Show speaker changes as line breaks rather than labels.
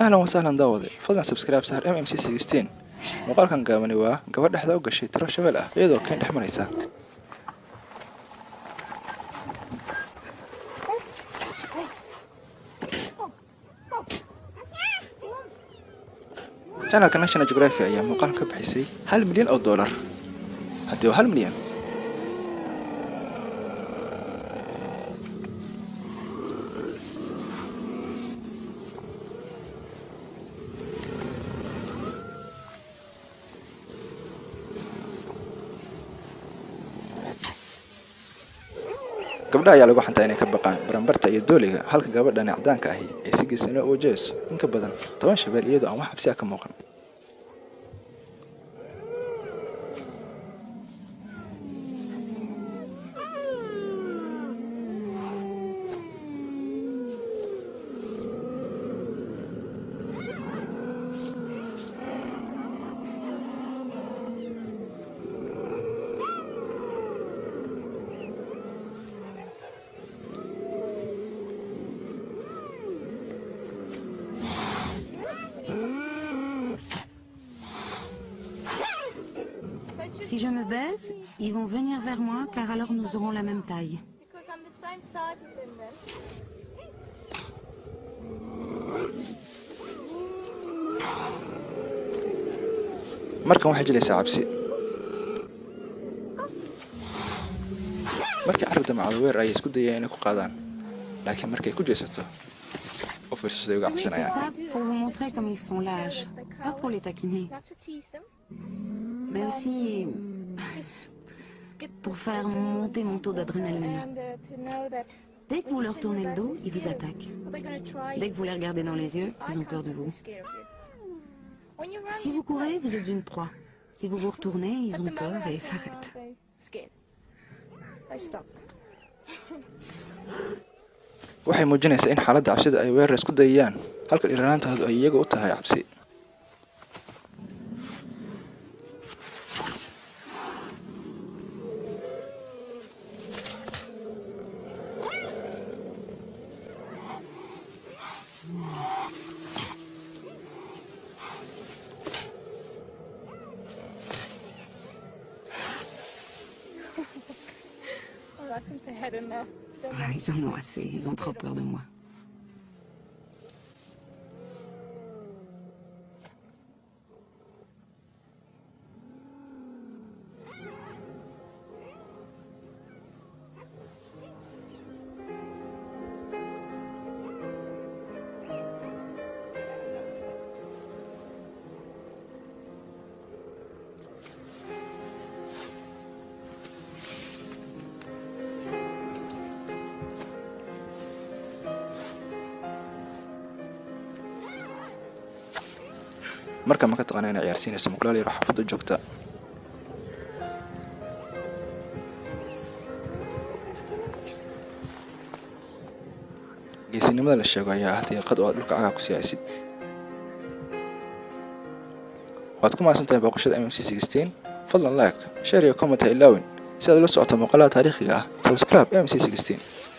أهلا وسهلا داودي فضلا سبسكرايب سهر MMC 16 muuqaalkan gaabani waa gabadh dhexda u gashay tiro shabeel ah iyadoo keen dhex maraysa channelka National Geographic ayaa muuqaalka ka bixisay $1 milyan haddii waa $1 milyan gabdhaha ayaa lagu xantaa inay ka baqaan baranbarta iyo dooliga halka gabadhan cadaanka ahi ay si geesinimo u wajahayso in ka badan 10 shabeel iyadoo aan wax xabsi ah ka muuqan
Si je me baisse, ils vont venir vers moi car alors nous aurons la même taille.
markan waxay jilaysaa cabsi markii carruurta macalweer ay isku dayeen inay ku qaadaan laakiin markay ku jeesato oo fiirsasay uga cabsanayaan
C'est ça pour vous montrer comme ils sont lâches, pas pour les taquiner, mais aussi pour faire monter mon taux d'adrénaline. Dès que vous leur tournez le dos, ils vous attaquent. Dès que vous les regardez dans les yeux, ils ont peur de vous. Si vous courez, vous êtes une proie. Si vous vous retournez, ils ont peur et s'arrêtent.
waxay muujinaysaa in xaaladda cabsida ay weerar isku dayayaan halka dhiranaantoodu ay iyaga u tahay cabsi
Ah, ils en ont assez, ils ont trop peur de moi. marka ma ka taqaanaa inay ciyaarsiinayso muqlaal yar xafada joogta geesinimada la sheego ayaa ah deeqad oo dhulka caga ku siyaasid waad ku maasantahay booqashada MMC 16 fadlan like share iyo comment ha ilaawin si aad ula socoto muuqaalada taariikhiga ah subscribe MMC 16